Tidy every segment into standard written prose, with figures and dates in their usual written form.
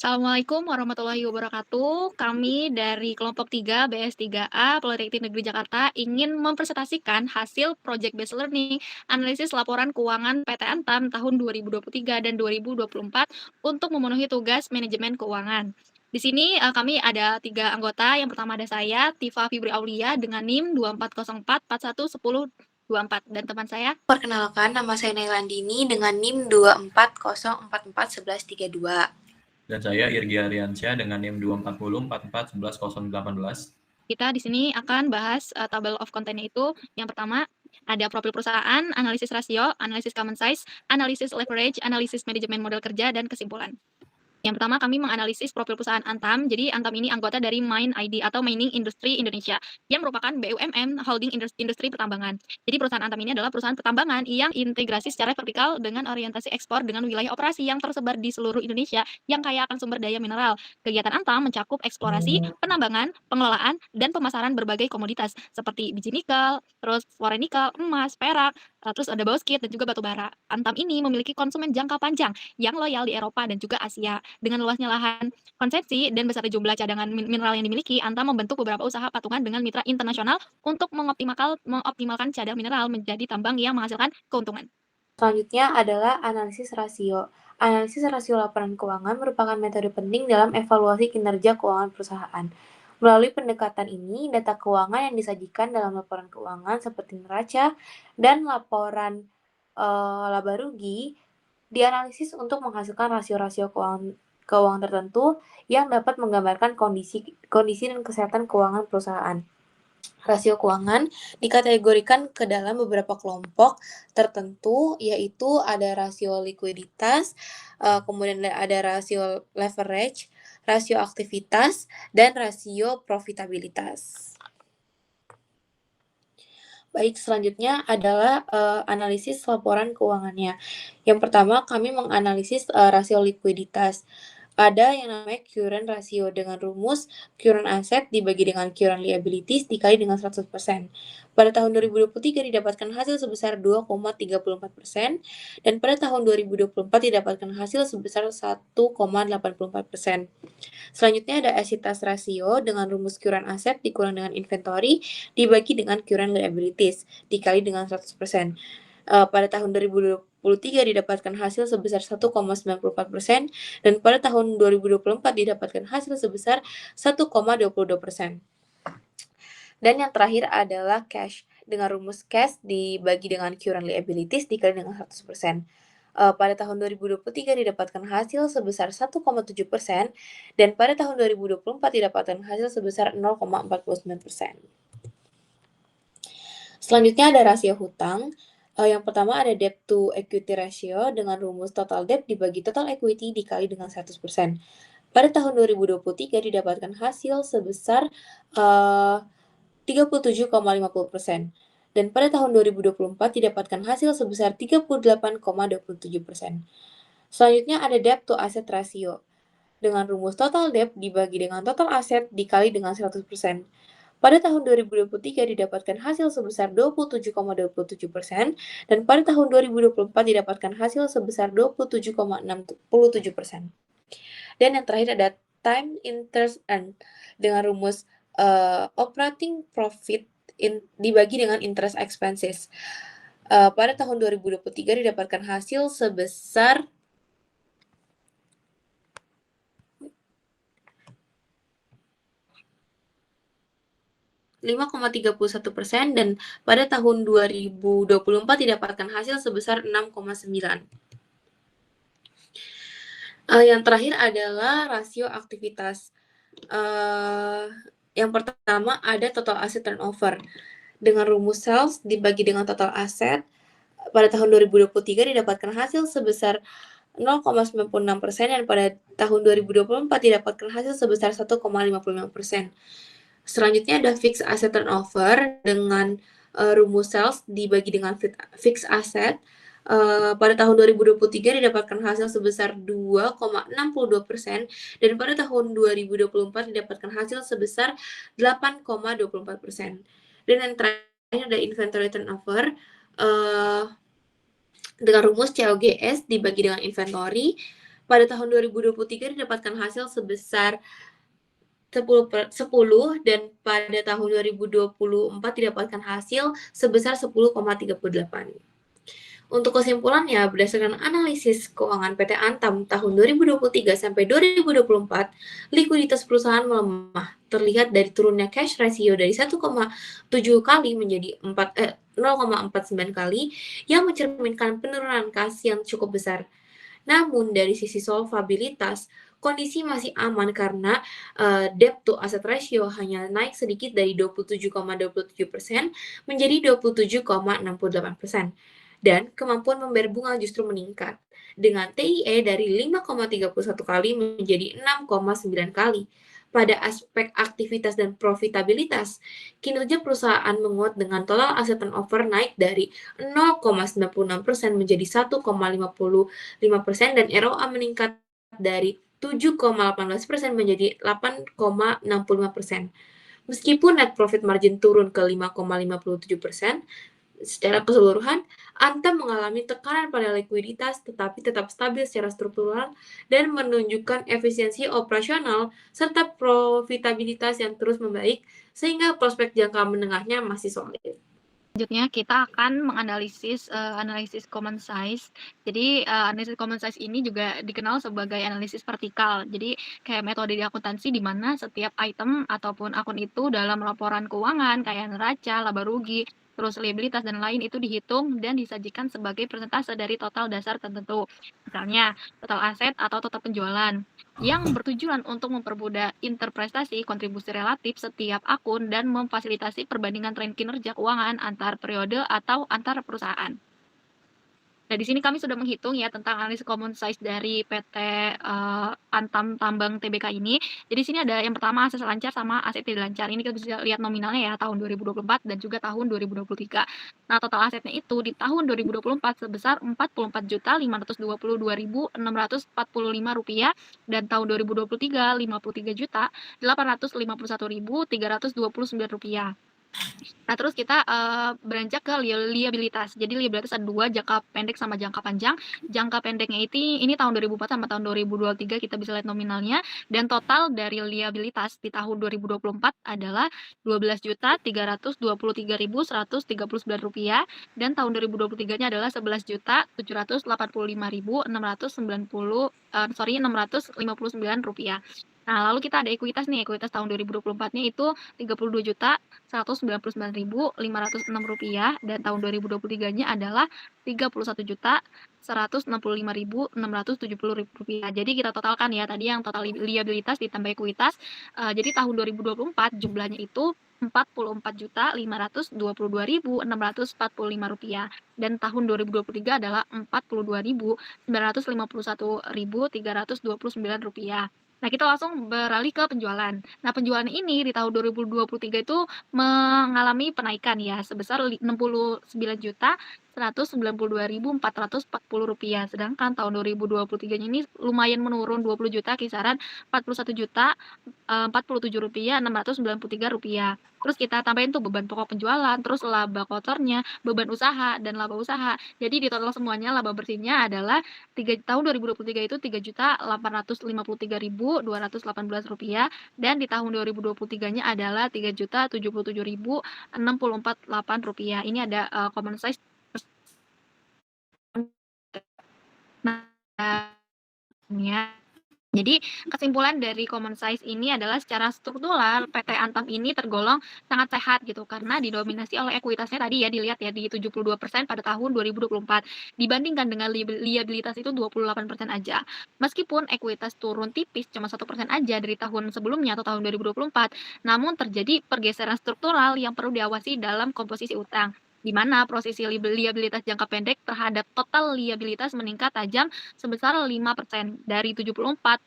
Assalamualaikum warahmatullahi wabarakatuh. Kami dari kelompok 3 BS3A Politeknik Negeri Jakarta ingin mempresentasikan hasil Project Based Learning analisis laporan keuangan PT Antam tahun 2023 dan 2024 untuk memenuhi tugas manajemen keuangan. Di sini kami ada 3 anggota. Yang pertama ada saya, Tifa Fibri Aulia dengan NIM 2404411024 dan teman saya. Perkenalkan, nama saya Nailandini dengan NIM 240441132. Dan saya Irgi Ariansyah dengan NIM 240441118. Kita di sini akan bahas table of content-nya itu. Yang pertama ada profil perusahaan, analisis rasio, analisis common size, analisis leverage, analisis manajemen model kerja, dan kesimpulan. Yang pertama kami menganalisis profil perusahaan Antam. Jadi Antam ini anggota dari Mine ID atau Mining Industry Indonesia yang merupakan BUMN holding industri pertambangan. Jadi perusahaan Antam ini adalah perusahaan pertambangan yang integrasi secara vertikal dengan orientasi ekspor dengan wilayah operasi yang tersebar di seluruh Indonesia yang kaya akan sumber daya mineral. Kegiatan Antam mencakup eksplorasi, penambangan, pengelolaan, dan pemasaran berbagai komoditas seperti biji nikel, terus fluorine nikel, emas, perak, terus ada bauxite dan juga batu bara. Antam ini memiliki konsumen jangka panjang yang loyal di Eropa dan juga Asia. Dengan luasnya lahan konsesi dan besarnya jumlah cadangan mineral yang dimiliki, Antam membentuk beberapa usaha patungan dengan mitra internasional untuk mengoptimalkan cadangan mineral menjadi tambang yang menghasilkan keuntungan. Selanjutnya adalah analisis rasio. Analisis rasio laporan keuangan merupakan metode penting dalam evaluasi kinerja keuangan perusahaan. Melalui pendekatan ini, data keuangan yang disajikan dalam laporan keuangan seperti neraca dan laporan laba rugi dianalisis untuk menghasilkan rasio-rasio keuangan tertentu yang dapat menggambarkan kondisi dan kesehatan keuangan perusahaan. Rasio keuangan dikategorikan ke dalam beberapa kelompok tertentu, yaitu ada rasio likuiditas, kemudian ada rasio leverage, rasio aktivitas, dan rasio profitabilitas. Baik, selanjutnya adalah analisis laporan keuangannya. Yang pertama, kami menganalisis rasio likuiditas. Ada yang namanya current ratio dengan rumus current asset dibagi dengan current liabilities dikali dengan 100%. Pada tahun 2023 didapatkan hasil sebesar 2,34% dan pada tahun 2024 didapatkan hasil sebesar 1,84%. Selanjutnya ada asitas rasio dengan rumus current asset dikurang dengan inventory dibagi dengan current liabilities dikali dengan 100%. Pada tahun 2023 didapatkan hasil sebesar 1,94% dan pada tahun 2024 didapatkan hasil sebesar 1,22%. Dan yang terakhir adalah cash dengan rumus cash dibagi dengan current liabilities dikali dengan 100%. Pada tahun 2023 didapatkan hasil sebesar 1,7% dan pada tahun 2024 didapatkan hasil sebesar 0,49%. Selanjutnya ada rasio hutang. Yang pertama ada debt to equity ratio dengan rumus total debt dibagi total equity dikali dengan 100%. Pada tahun 2023 didapatkan hasil sebesar 37,50%. Dan pada tahun 2024 didapatkan hasil sebesar 38,27%. Selanjutnya ada debt to asset ratio dengan rumus total debt dibagi dengan total aset dikali dengan 100%. Pada tahun 2023 didapatkan hasil sebesar 27,27% dan pada tahun 2024 didapatkan hasil sebesar 27,67%. Dan yang terakhir ada time interest earned dengan rumus operating profit dibagi dengan interest expenses. Pada tahun 2023 didapatkan hasil sebesar 5,31% dan pada tahun 2024 didapatkan hasil sebesar 6,9%. Yang terakhir adalah rasio aktivitas. Yang pertama ada total asset turnover dengan rumus sales dibagi dengan total aset. Pada tahun 2023 didapatkan hasil sebesar 0,96% dan pada tahun 2024 didapatkan hasil sebesar 1,55%. Selanjutnya ada fixed asset turnover dengan rumus sales dibagi dengan fixed asset. Pada tahun 2023 didapatkan hasil sebesar 2,62% dan pada tahun 2024 didapatkan hasil sebesar 8,24%. Dan yang terakhir ada inventory turnover dengan rumus COGS dibagi dengan inventory pada tahun 2023 didapatkan hasil sebesar 10 dan pada tahun 2024 didapatkan hasil sebesar 10,38. Untuk kesimpulannya, berdasarkan analisis keuangan PT Antam tahun 2023 sampai 2024, likuiditas perusahaan melemah, terlihat dari turunnya cash ratio dari 1,7 kali menjadi 0,49 kali, yang mencerminkan penurunan kas yang cukup besar. Namun dari sisi solvabilitas, kondisi masih aman karena debt to asset ratio hanya naik sedikit dari 27,27% menjadi 27,68%. Dan kemampuan membayar bunga justru meningkat, dengan TIE dari 5,31 kali menjadi 6,9 kali. Pada aspek aktivitas dan profitabilitas, kinerja perusahaan menguat dengan total asset turnover naik dari 0,96% menjadi 1,55% dan ROA meningkat dari 7,18% menjadi 8,65%. Meskipun net profit margin turun ke 5,57%, secara keseluruhan, Antam mengalami tekanan pada likuiditas tetapi tetap stabil secara struktural dan menunjukkan efisiensi operasional serta profitabilitas yang terus membaik sehingga prospek jangka menengahnya masih solid. Selanjutnya kita akan menganalisis analisis common size. Jadi analisis common size ini juga dikenal sebagai analisis vertikal. Jadi kayak metode di akuntansi di mana setiap item ataupun akun itu dalam laporan keuangan kayak neraca, laba rugi, terus liabilitas dan lain itu dihitung dan disajikan sebagai persentase dari total dasar tertentu. Misalnya total aset atau total penjualan yang bertujuan untuk mempermudah interpretasi kontribusi relatif setiap akun dan memfasilitasi perbandingan tren kinerja keuangan antar periode atau antar perusahaan. Nah, di sini kami sudah menghitung ya tentang analisis common size dari PT Antam Tambang Tbk ini. Jadi sini ada yang pertama aset lancar sama aset tidak lancar. Ini kita bisa lihat nominalnya ya tahun 2024 dan juga tahun 2023. Nah, total asetnya itu di tahun 2024 sebesar Rp44.622.645 dan tahun 2023 Rp53.851.329. Nah, terus kita beranjak ke liabilitas. Jadi liabilitas ada dua, jangka pendek sama jangka panjang. Jangka pendeknya ini tahun 2004 sama tahun 2023 kita bisa lihat nominalnya, dan total dari liabilitas di tahun 2024 adalah Rp12.323.139 dan tahun 2023-nya adalah Rp11.785.659. Nah, lalu kita ada ekuitas nih. Ekuitas tahun 2024-nya itu Rp31.199.506 dan tahun 2023-nya adalah Rp31.165.670. Jadi kita totalkan ya tadi yang total liabilitas ditambah ekuitas. Jadi tahun 2024 jumlahnya itu Rp42.645.645 dan tahun 2023 adalah Rp49.951.329. Nah, kita langsung beralih ke penjualan. Nah, penjualan ini di tahun 2023 itu mengalami penaikan ya sebesar Rp61.192.440. Sedangkan tahun 2023-nya ini lumayan menurun 20 juta, kisaran Rp41.047.693. Terus kita tambahin tuh beban pokok penjualan, terus laba kotornya, beban usaha dan laba usaha. Jadi di total semuanya laba bersihnya adalah tahun 2023 itu Rp3.853.218 dan di tahun 2023-nya adalah Rp3.077.064,8. Ini ada common size. Nah, jadi kesimpulan dari common size ini adalah secara struktural PT Antam ini tergolong sangat sehat gitu karena didominasi oleh ekuitasnya tadi ya dilihat ya di 72% pada tahun 2024 dibandingkan dengan liabilitas itu 28% aja. Meskipun ekuitas turun tipis cuma 1% aja dari tahun sebelumnya atau tahun 2024, namun terjadi pergeseran struktural yang perlu diawasi dalam komposisi utang, di mana posisi liabilitas jangka pendek terhadap total liabilitas meningkat tajam sebesar 5% dari 74%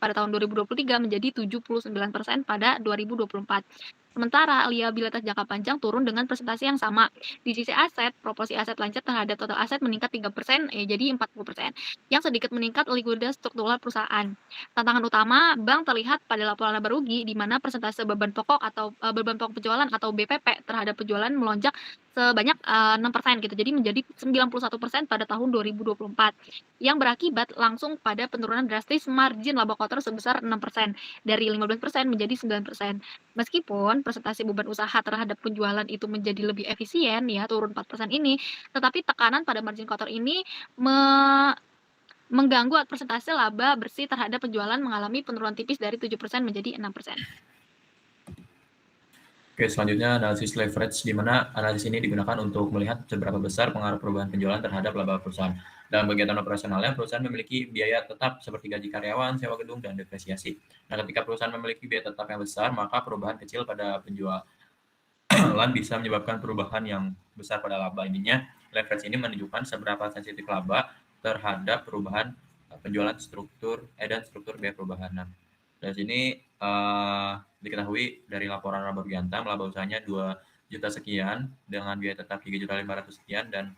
pada tahun 2023 menjadi 79% pada 2024. Sementara liabilitas jangka panjang turun dengan presentasi yang sama. Di sisi aset, proporsi aset lancar terhadap total aset meningkat 3%, jadi 40%, yang sedikit meningkat likuiditas struktural perusahaan. Tantangan utama bank terlihat pada laporan laba rugi, di mana persentase beban pokok atau beban pokok penjualan atau BPP terhadap penjualan melonjak sebanyak 6% gitu. Jadi menjadi 91% pada tahun 2024, yang berakibat langsung pada penurunan drastis margin laba kotor sebesar 6%, dari 15% menjadi 9%. Meskipun presentasi beban usaha terhadap penjualan itu menjadi lebih efisien ya, turun 4% ini, tetapi tekanan pada margin kotor ini mengganggu persentase laba bersih terhadap penjualan mengalami penurunan tipis dari 7% menjadi 6%. Oke, selanjutnya analisis leverage, di mana analisis ini digunakan untuk melihat seberapa besar pengaruh perubahan penjualan terhadap laba perusahaan. Dalam kegiatan operasionalnya, perusahaan memiliki biaya tetap seperti gaji karyawan, sewa gedung, dan depresiasi. Nah, ketika perusahaan memiliki biaya tetap yang besar, maka perubahan kecil pada penjualan bisa menyebabkan perubahan yang besar pada laba. Intinya, leverage ini menunjukkan seberapa sensitif laba terhadap perubahan penjualan dan struktur biaya perubahan. Nah, dari sini diketahui dari laporan laba rugi Antam, laba usahanya 2 juta sekian dengan biaya tetap 3.500.000 sekian dan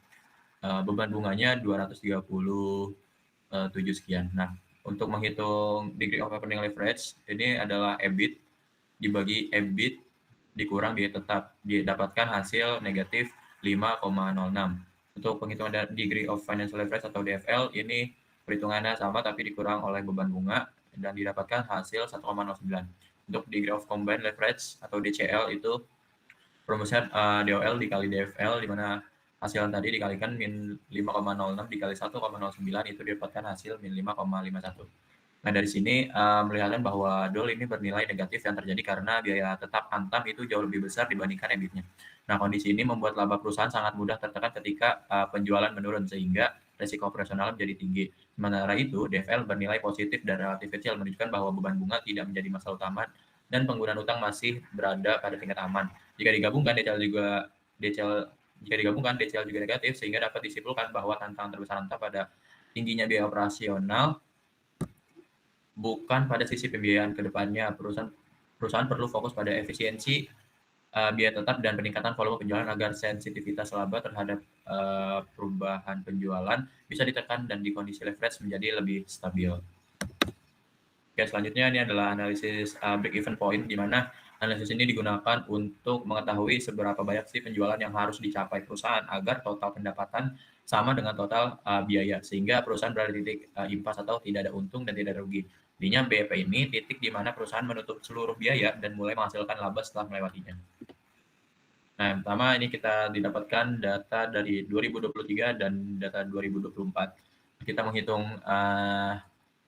beban bunganya 237 sekian. Nah, untuk menghitung degree of operating leverage, ini adalah EBIT dibagi EBIT dikurang biaya tetap, didapatkan hasil negatif 5,06. Untuk penghitungan degree of financial leverage atau DFL, ini perhitungannya sama tapi dikurang oleh beban bunga dan didapatkan hasil 1,09. Untuk degree of combined leverage atau DCL itu perumusan DOL dikali DFL, di mana hasil tadi dikalikan min 5,06 dikali 1,09 itu didapatkan hasil min 5,51. Nah, dari sini melihatkan bahwa DOL ini bernilai negatif yang terjadi karena biaya tetap Antam itu jauh lebih besar dibandingkan EBIT-nya. Nah, kondisi ini membuat laba perusahaan sangat mudah tertekan ketika penjualan menurun, sehingga resiko operasional menjadi tinggi. Sementara itu, DFL bernilai positif dan relatif kecil, menunjukkan bahwa beban bunga tidak menjadi masalah utama dan penggunaan utang masih berada pada tingkat aman. Jika digabungkan DCL juga negatif, sehingga dapat disimpulkan bahwa tantangan terbesar Antam pada tingginya biaya operasional bukan pada sisi pembiayaan ke depannya. Perusahaan perlu fokus pada efisiensi biaya tetap dan peningkatan volume penjualan agar sensitivitas laba terhadap perubahan penjualan bisa ditekan dan di kondisi leverage menjadi lebih stabil. Oke, selanjutnya ini adalah analisis break-even point, di mana analisis ini digunakan untuk mengetahui seberapa banyak sih penjualan yang harus dicapai perusahaan agar total pendapatan sama dengan total biaya, sehingga perusahaan berada di titik impas atau tidak ada untung dan tidak ada rugi. Intinya BEP ini titik di mana perusahaan menutup seluruh biaya dan mulai menghasilkan laba setelah melewatinya. Nah, yang pertama ini kita didapatkan data dari 2023 dan data 2024. Kita menghitung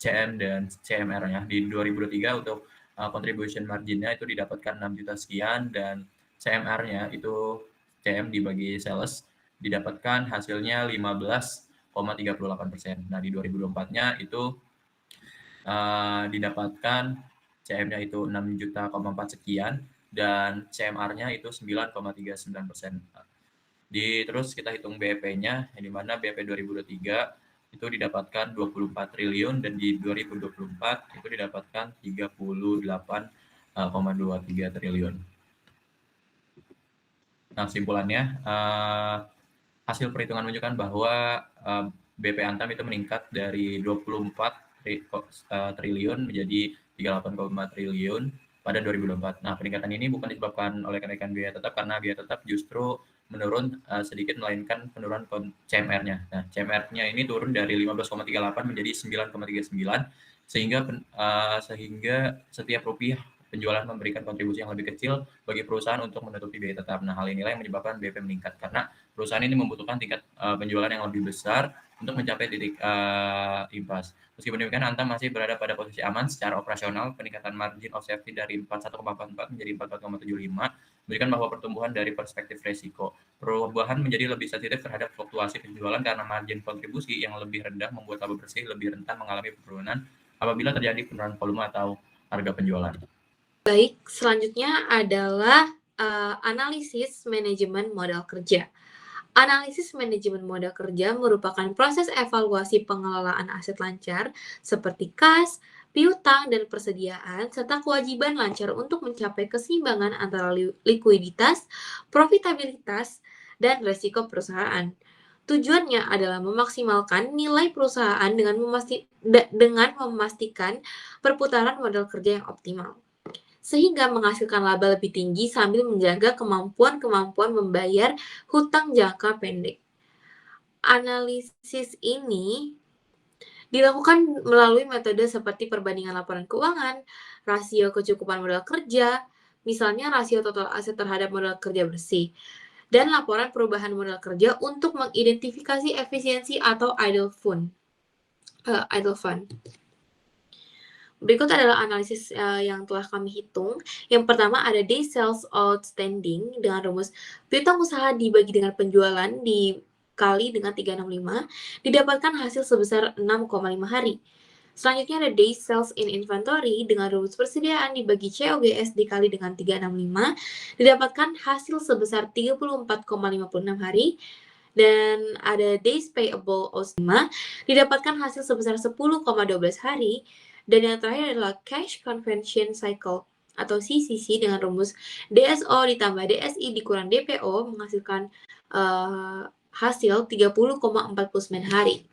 CM dan CMR-nya. Di 2023 untuk contribution margin-nya itu didapatkan 6 juta sekian, dan CMR-nya itu CM dibagi sales didapatkan hasilnya 15,38%. Nah, di 2024-nya itu didapatkan CM-nya itu 6 juta 4 sekian dan CMR-nya itu 9,39%. Terus kita hitung BEP-nya, di mana BEP 2023 itu didapatkan 24 triliun dan di 2024 itu didapatkan 38,23 triliun. Nah, kesimpulannya, hasil perhitungan menunjukkan bahwa BEP Antam itu meningkat dari 24 triliun menjadi 38,5 triliun pada 2024. Nah, peningkatan ini bukan disebabkan oleh kenaikan biaya tetap, karena biaya tetap justru menurun sedikit, melainkan penurunan CMR-nya. Nah, CMR-nya ini turun dari 15,38 menjadi 9,39, sehingga setiap rupiah penjualan memberikan kontribusi yang lebih kecil bagi perusahaan untuk menutupi biaya tetap. Nah, hal inilah yang menyebabkan BEP meningkat, karena perusahaan ini membutuhkan tingkat penjualan yang lebih besar untuk mencapai titik impas. Meskipun demikian, Antam masih berada pada posisi aman secara operasional. Peningkatan margin of safety dari 41,44 menjadi 44,75 memberikan bahwa pertumbuhan dari perspektif resiko. Perubahan menjadi lebih sensitif terhadap fluktuasi penjualan karena margin kontribusi yang lebih rendah membuat laba bersih lebih rentan mengalami penurunan apabila terjadi penurunan volume atau harga penjualan. Baik, selanjutnya adalah analisis manajemen modal kerja. Analisis manajemen modal kerja merupakan proses evaluasi pengelolaan aset lancar seperti kas, piutang dan persediaan, serta kewajiban lancar untuk mencapai keseimbangan antara likuiditas, profitabilitas, dan resiko perusahaan. Tujuannya adalah memaksimalkan nilai perusahaan dengan memastikan perputaran modal kerja yang optimal, sehingga menghasilkan laba lebih tinggi sambil menjaga kemampuan membayar hutang jangka pendek. Analisis ini dilakukan melalui metode seperti perbandingan laporan keuangan, rasio kecukupan modal kerja, misalnya rasio total aset terhadap modal kerja bersih, dan laporan perubahan modal kerja untuk mengidentifikasi efisiensi atau idle fund. Berikut adalah analisis yang telah kami hitung. Yang pertama ada day sales outstanding dengan rumus piutang usaha dibagi dengan penjualan dikali dengan 365 didapatkan hasil sebesar 6,5 hari. Selanjutnya ada day sales in inventory dengan rumus persediaan dibagi COGS dikali dengan 365 didapatkan hasil sebesar 34,56 hari. Dan ada days payable OS5 didapatkan hasil sebesar 10,12 hari. Dan yang terakhir adalah cash conversion cycle atau CCC dengan rumus DSO ditambah DSI dikurang DPO menghasilkan hasil 30,49 hari.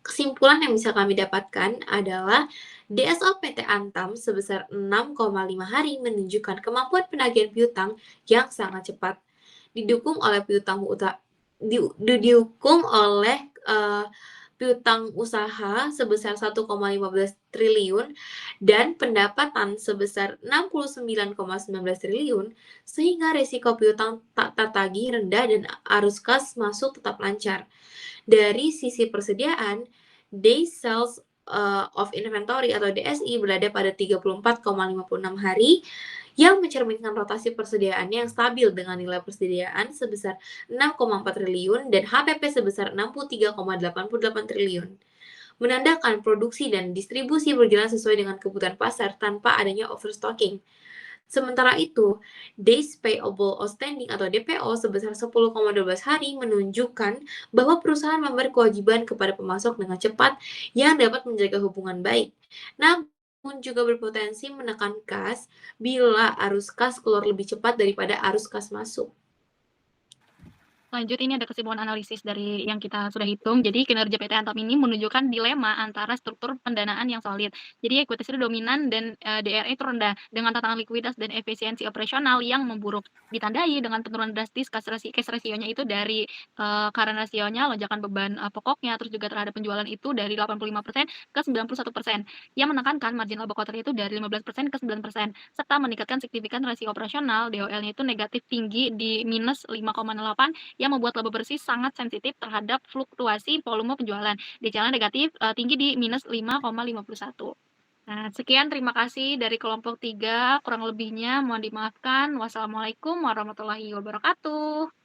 Kesimpulan yang bisa kami dapatkan adalah DSO PT Antam sebesar 6,5 hari menunjukkan kemampuan penagihan piutang yang sangat cepat, didukung oleh piutang usaha sebesar 1,15 triliun dan pendapatan sebesar 69,19 triliun, sehingga risiko piutang tak tertagih rendah dan arus kas masuk tetap lancar. Dari sisi persediaan, Days Sales of Inventory atau DSI berada pada 34,56 hari yang mencerminkan rotasi persediaannya yang stabil dengan nilai persediaan sebesar 6,4 triliun dan HPP sebesar 63,88 triliun. Menandakan produksi dan distribusi berjalan sesuai dengan kebutuhan pasar tanpa adanya overstocking. Sementara itu, Days Payable Outstanding atau DPO sebesar 10,12 hari menunjukkan bahwa perusahaan memberi kewajiban kepada pemasok dengan cepat yang dapat menjaga hubungan baik. Namun juga berpotensi menekan kas bila arus kas keluar lebih cepat daripada arus kas masuk. Lanjut, ini ada kesimpulan analisis dari yang kita sudah hitung. Jadi kinerja PT Antam ini menunjukkan dilema antara struktur pendanaan yang solid. Jadi ekuitas itu dominan dan DRE itu rendah dengan tantangan likuiditas dan efisiensi operasional yang memburuk. Ditandai dengan penurunan drastis cash ratio-nya itu dari current ratio-nya, lonjakan beban pokoknya, terus juga terhadap penjualan itu dari 85% ke 91%, yang menekankan margin laba quarterly itu dari 15% ke 9%, serta meningkatkan signifikan rasio operasional, DOL-nya itu negatif tinggi di minus 5,8 yang membuat laba bersih sangat sensitif terhadap fluktuasi volume penjualan. DCL negatif tinggi di minus 5,51. Nah, sekian terima kasih dari kelompok 3. Kurang lebihnya mohon dimaafkan. Wassalamualaikum warahmatullahi wabarakatuh.